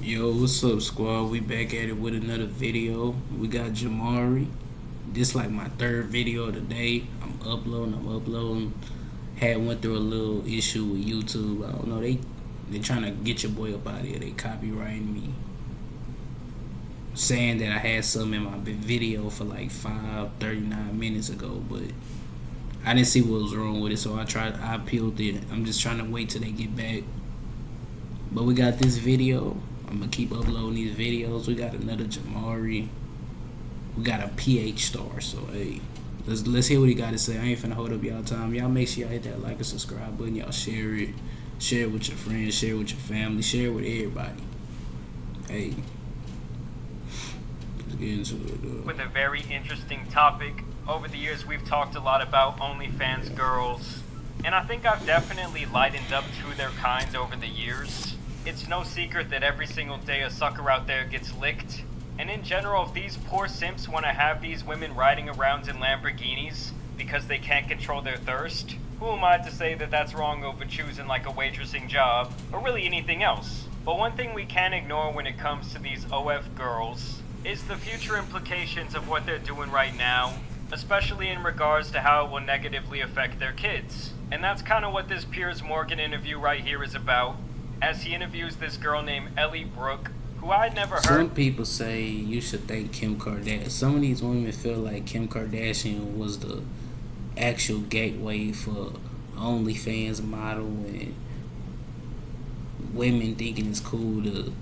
Yo, what's up, squad? We back at it with another video. We got Jamari. This like my third video of the day. I'm uploading. Had went through a little issue with YouTube. I don't know. They trying to get your boy up out of here. They copyrighting me, saying that I had something in my video for like 39 minutes ago, but I didn't see what was wrong with it, so I appealed it. I'm just trying to wait till they get back. But we got this video. I'm gonna keep uploading these videos. We got another Jamari. We got a PH star. So hey, let's hear what he got to say. I ain't finna hold up y'all time. Y'all make sure y'all hit that like and subscribe button. Y'all share it with your friends. Share it with your family. Share it with everybody. Hey, let's get into it. With a very interesting topic. Over the years, we've talked a lot about OnlyFans girls, and I think I've definitely lightened up to their kind over the years. It's no secret that every single day a sucker out there gets licked. And in general, if these poor simps want to have these women riding around in Lamborghinis because they can't control their thirst, who am I to say that that's wrong over choosing like a waitressing job, or really anything else? But one thing we can't ignore when it comes to these OF girls is the future implications of what they're doing right now, especially in regards to how it will negatively affect their kids. And that's kind of what this Piers Morgan interview right here is about, as he interviews this girl named Ellie Brooke, who I'd never heard. Some people say you should thank Kim Kardashian. Some of these women feel like Kim Kardashian was the actual gateway for OnlyFans model, and women thinking it's cool to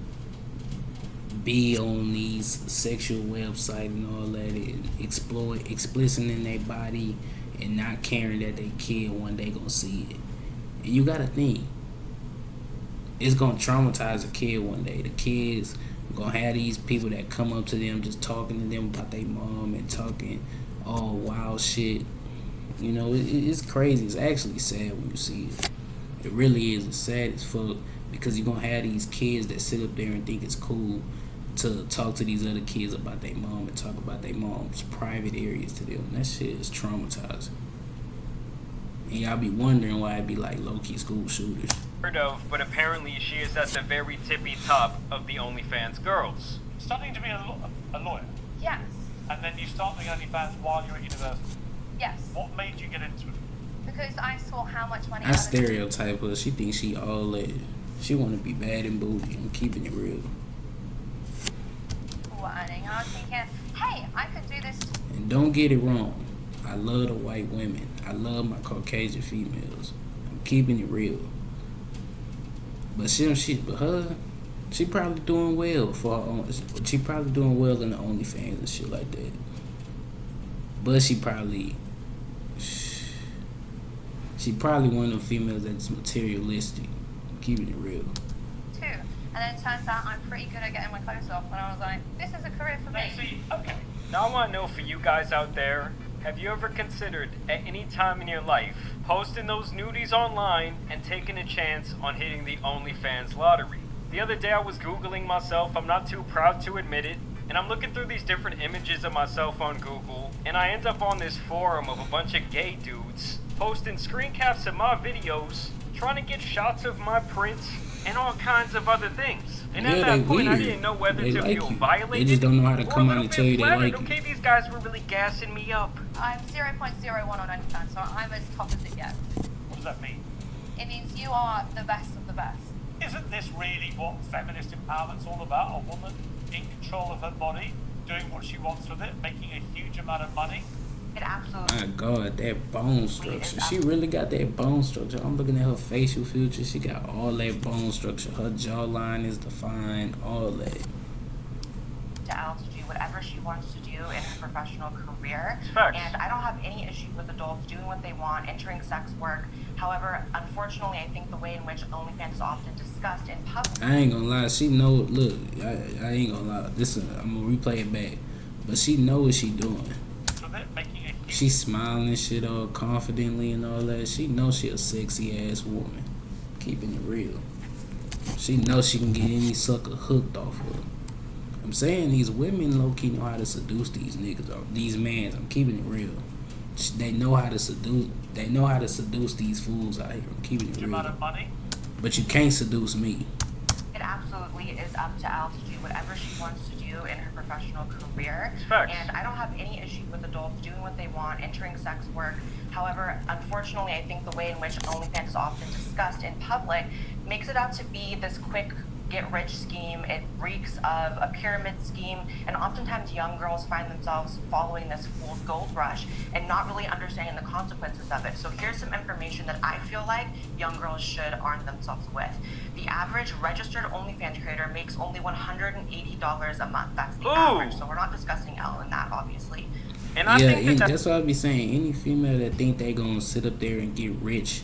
be on these sexual websites and all that, and exploit explicit in their body and not caring that their kid one day gonna see it. And you gotta think, it's gonna traumatize a kid one day. The kids gonna have these people that come up to them just talking to them about their mom and talking all wild shit. You know, it's crazy. It's actually sad when you see it. It really is. It's sad as fuck, because you're gonna have these kids that sit up there and think it's cool to talk to these other kids about their mom and talk about their mom's private areas to them. That shit is traumatizing. And y'all be wondering why it be like low-key school shooters. Heard of, but apparently she is at the very tippy top of the OnlyFans girls. Studying to be a lawyer, Yes. and then you start doing OnlyFans while you're at university. Yes. What made you get into it? Because I saw how much money I stereotype her. She thinks she all that. She want to be bad and bougie. I'm keeping it real. people were earning. And I was thinking, hey, I could do this. And don't get it wrong. I love the white women. I love my Caucasian females. I'm keeping it real. But she probably doing well for her own. She probably doing well in the OnlyFans and shit like that. But she probably one of them females that's materialistic. Keeping it real. Too. And then it turns out I'm pretty good at getting my clothes off. And I was like, this is a career for me. See, okay. Now I want to know, for you guys out there, have you ever considered at any time in your life posting those nudies online and taking a chance on hitting the OnlyFans lottery? The other day I was Googling myself, I'm not too proud to admit it, and I'm looking through these different images of myself on Google, and I end up on this forum of a bunch of gay dudes posting screen caps of my videos, trying to get shots of my prints, and all kinds of other things. And Yeah, at that they point, I weird. didn't know whether They to like feel you. violated. They just don't know how to or come a out little and tell you bit they flattered. like you. Okay, these guys were really gassing me up. I'm 0.01 on OnlyFans, so I'm as top as it gets. What does that mean? It means you are the best of the best. Isn't this really what feminist empowerment's all about? A woman in control of her body, doing what she wants with it, making a huge amount of money? It absolutely My God, that bone structure. She really got that bone structure. I'm looking at her facial features. She got all that bone structure. Her jawline is defined. All that. Al to do whatever she wants to do in her professional career. Facts. And I don't have any issue with adults doing what they want, entering sex work. However, unfortunately, I think the way in which OnlyFans is often discussed in public. I ain't gonna lie. She know. Look, I ain't gonna lie. I'm gonna replay it back. But she know what she doing. With it, making a huge She smiling and shit all confidently and all that. She know she a sexy ass woman. Keeping it real. She know she can get any sucker hooked off of her. I'm saying these women low key know how to seduce these niggas, or these mans. I'm keeping it real. They know how to seduce. They know how to seduce these fools out here. I'm keeping it amount real. of money. But you can't seduce me. It absolutely absolutely is up to Elle to do whatever she wants to do in her professional career. Facts. And I don't have any issue with adults doing what they want, entering sex work. However, unfortunately, I think the way in which OnlyFans is often discussed in public makes it out to be this quick get-rich scheme. It reeks of a pyramid scheme, and oftentimes young girls find themselves following this fool's gold rush and not really understanding the consequences of it. So here's some information that I feel like young girls should arm themselves with. The average registered OnlyFans creator makes only $180 a month. That's the average. So we're not discussing Elle in that, obviously. And I think that's what I be saying. Any female that think they gonna sit up there and get rich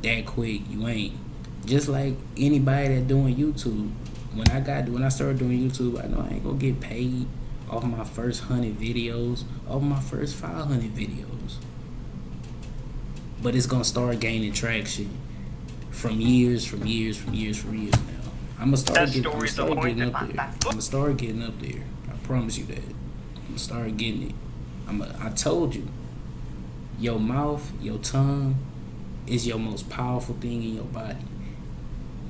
that quick, you ain't. Just like anybody that doing YouTube. When I started doing YouTube, I know I ain't gonna get paid off my first 100 videos, off my first 500 videos. But it's gonna start gaining traction from years now. I'ma start getting up there. I promise you that. I'ma start getting it. I told you. Your mouth, your tongue is your most powerful thing in your body.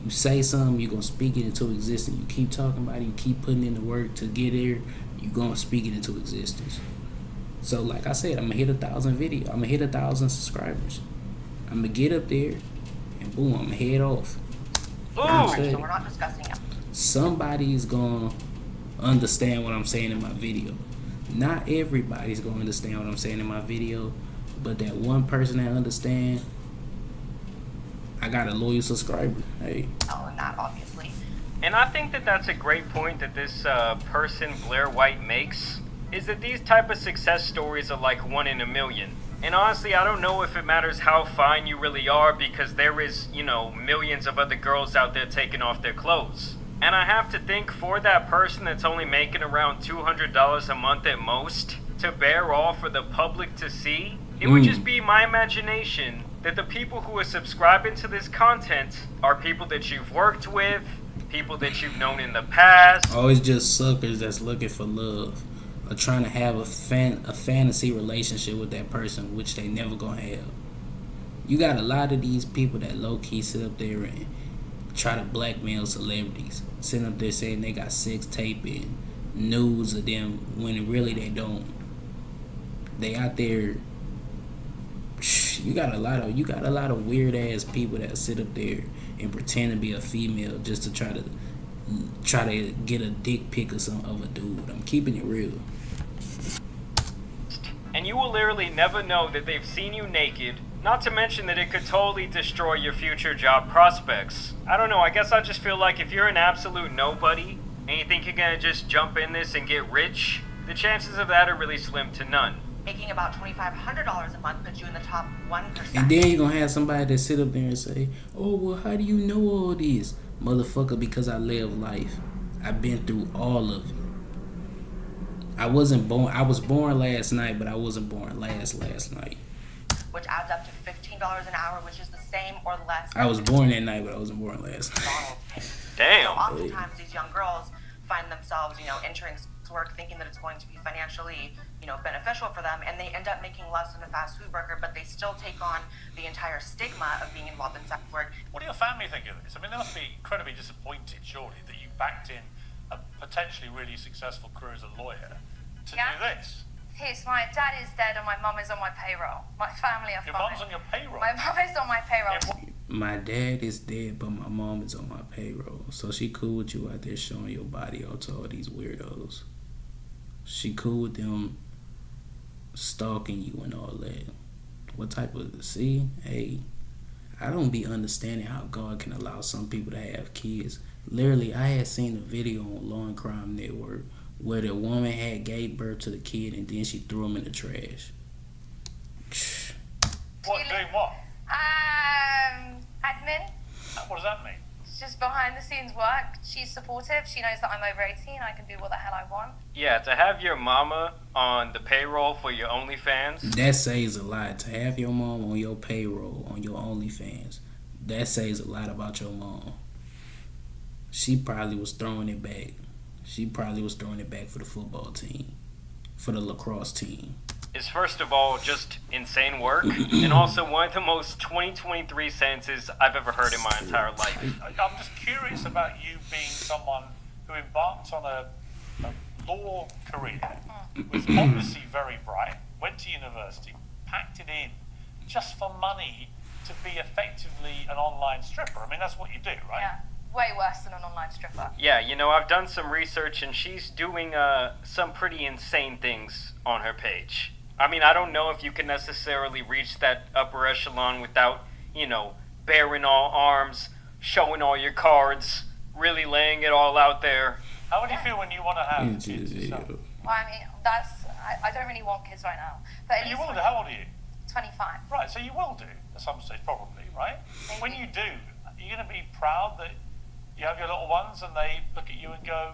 You say something, you're going to speak it into existence. You keep talking about it, you keep putting in the work to get there, you're going to speak it into existence. So like I said, I'm going to hit 1,000 videos. I'm going to hit 1,000 subscribers. I'm going to get up there, and boom, I'm going to head off. So we're not discussing it. Somebody's going to understand what I'm saying in my video. Not everybody's going to understand what I'm saying in my video, but that one person that understands, I got a loyal subscriber. Hey. Oh, and that obviously. And I think that that's a great point that this person, Blair White, makes, is that these type of success stories are like 1 in a million. And honestly, I don't know if it matters how fine you really are, because there is, millions of other girls out there taking off their clothes. And I have to think, for that person that's only making around $200 a month at most, to bear all for the public to see, it would just be my imagination that the people who are subscribing to this content are people that you've worked with, people that you've known in the past. Always just suckers that's looking for love, or trying to have a fantasy relationship with that person, which they never gonna have. You got a lot of these people that low-key sit up there and try to blackmail celebrities, sitting up there saying they got sex tape and news of them when really they don't. They out there. You got a lot of weird ass people that sit up there and pretend to be a female just to try to get a dick pic of a dude. I'm keeping it real. And you will literally never know that they've seen you naked, not to mention that it could totally destroy your future job prospects. I don't know, I guess I just feel like if you're an absolute nobody and you think you're gonna just jump in this and get rich, the chances of that are really slim to none. Making about $2,500 a month puts you in the top 1%. And then you're going to have somebody that sit up there and say, oh, well, how do you know all this? Motherfucker, because I live life. I've been through all of it. I was born last night, but I wasn't born last night. Which adds up to $15 an hour, which is the same or less. I was born that night, but I wasn't born last night. Damn. So oftentimes these young girls find themselves, entering work thinking that it's going to be financially, beneficial for them, and they end up making less than a fast food worker, but they still take on the entire stigma of being involved in sex work. What do your family think of this? I mean, they must be incredibly disappointed, surely, that you backed in a potentially really successful career as a lawyer to do this. Yes, my dad is dead and my mum is on my payroll. My family are Your fine. mum's on your payroll? My mum is on my payroll. My dad is dead, but my mom is on my payroll. So she cool with you out there showing your body out to all these weirdos. She cool with them stalking you and all that. What type of... See? Hey, I don't be understanding how God can allow some people to have kids. Literally, I had seen a video on Law and Crime Network where the woman had gave birth to the kid and then she threw him in the trash. What, doing what? Admin. What does that mean? It's just behind the scenes work. She's supportive. She knows that I'm over 18. I can do what the hell I want. Yeah, to have your mama on the payroll for your OnlyFans. That says a lot. To have your mom on your payroll, on your OnlyFans, that says a lot about your mom. She probably was throwing it back. She probably was throwing it back for the football team, for the lacrosse team. is first of all just insane work, and also one of the most 2023 sentences I've ever heard in my entire life. I'm just curious about you being someone who embarked on a law career, was obviously very bright, went to university, packed it in just for money to be effectively an online stripper. I mean, that's what you do, right? Yeah. Way worse than an online stripper. Yeah, you know, I've done some research, and she's doing some pretty insane things on her page. I mean, I don't know if you can necessarily reach that upper echelon without, you know, bearing all arms, showing all your cards, really laying it all out there. How would you feel when you want to have kids yourself? Well, I mean, I don't really want kids right now. But at You least will do. How old are you? 25. Right, so you will do at some stage, probably, right? Maybe. When you do, are you going to be proud that you have your little ones and they look at you and go,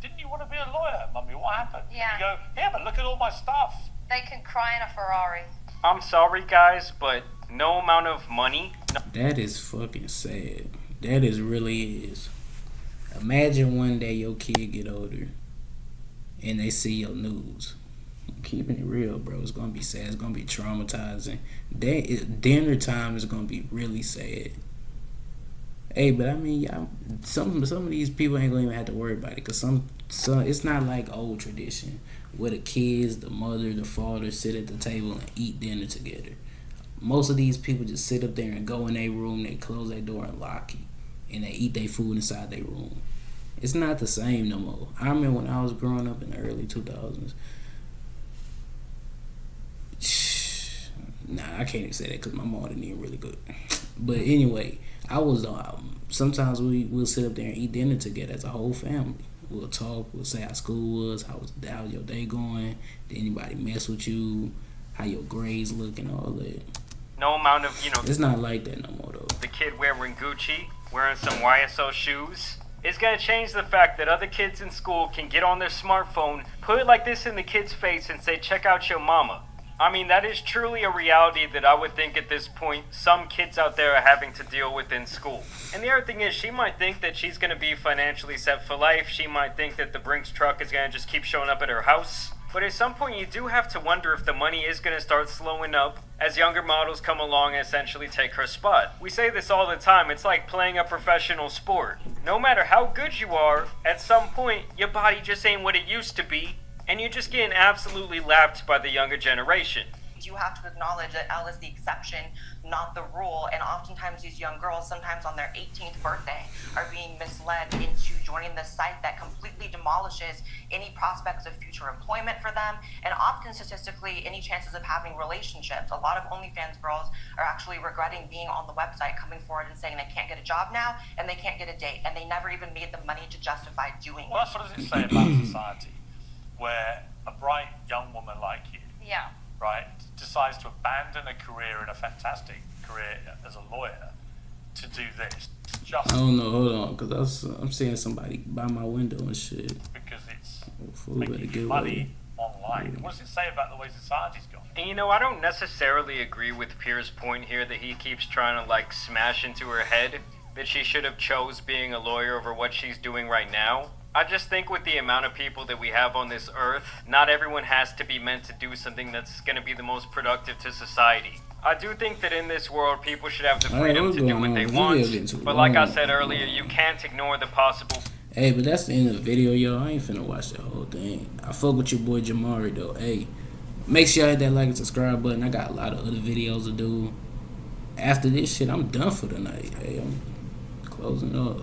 didn't you want to be a lawyer, Mummy? What happened? Yeah. And you go, yeah, but look at all my stuff. They can cry in a Ferrari. I'm sorry, guys, but no amount of money. That is fucking sad. That is really is. Imagine one day your kid get older and they see your news. I'm keeping it real, bro. It's gonna be sad. It's gonna be traumatizing. Dinner time is gonna be really sad. Hey, but I mean, y'all, some of these people ain't gonna even have to worry about it, cause some it's not like old tradition where the kids, the mother, the father sit at the table and eat dinner together. Most of these people just sit up there and go in their room, they close their door and lock it, and they eat their food inside their room. It's not the same no more. I remember when I was growing up in the early 2000s. Nah, I can't even say that because my mom didn't even really good. But anyway, I was sometimes we'll sit up there and eat dinner together as a whole family. We'll talk. We'll say how school was, how's your day going, did anybody mess with you, how your grades look, and all that. No amount of, you know, It's not like that no more though. the kid wearing Gucci, wearing some YSL shoes. It's gonna change the fact that other kids in school can get on their smartphone, put it like this in the kid's face, and say, check out your mama. I mean, that is truly a reality that I would think at this point some kids out there are having to deal with in school. And the other thing is, she might think that she's gonna be financially set for life. She might think that the Brinks truck is gonna just keep showing up at her house. But at some point, you do have to wonder if the money is going to start slowing up as younger models come along and essentially take her spot. We say this all the time, it's like playing a professional sport. No matter how good you are, at some point, your body just ain't what it used to be, and you're just getting absolutely lapped by the younger generation. You have to acknowledge that Elle is the exception, not the rule, and oftentimes these young girls, sometimes on their 18th birthday, are being misled into joining this site that completely demolishes any prospects of future employment for them, and often statistically any chances of having relationships. A lot of OnlyFans girls are actually regretting being on the website, coming forward and saying they can't get a job now and they can't get a date, and they never even made the money to justify doing Well, it. that's what does it say about society, where a bright young woman like you, Yeah. right, decides to abandon a career in a fantastic career as a lawyer to do this just I don't know. Hold on, cause I'm seeing somebody by my window and shit. because it's Fool better making get you money away. online. What does it say about the way society's gone? And you know, I don't necessarily agree with Pierre's point here that he keeps trying to like smash into her head that she should have chose being a lawyer over what she's doing right now. I just think with the amount of people that we have on this earth, not everyone has to be meant to do something that's going to be the most productive to society. I do think that in this world, people should have the freedom to do what they want. But like I said earlier, you can't ignore the possible. Hey, but that's the end of the video, yo. I ain't finna watch the whole thing. I fuck with your boy Jamari though. Hey, make sure you hit that like and subscribe button. I got a lot of other videos to do. After this shit, I'm done for the night. Hey, I'm closing up.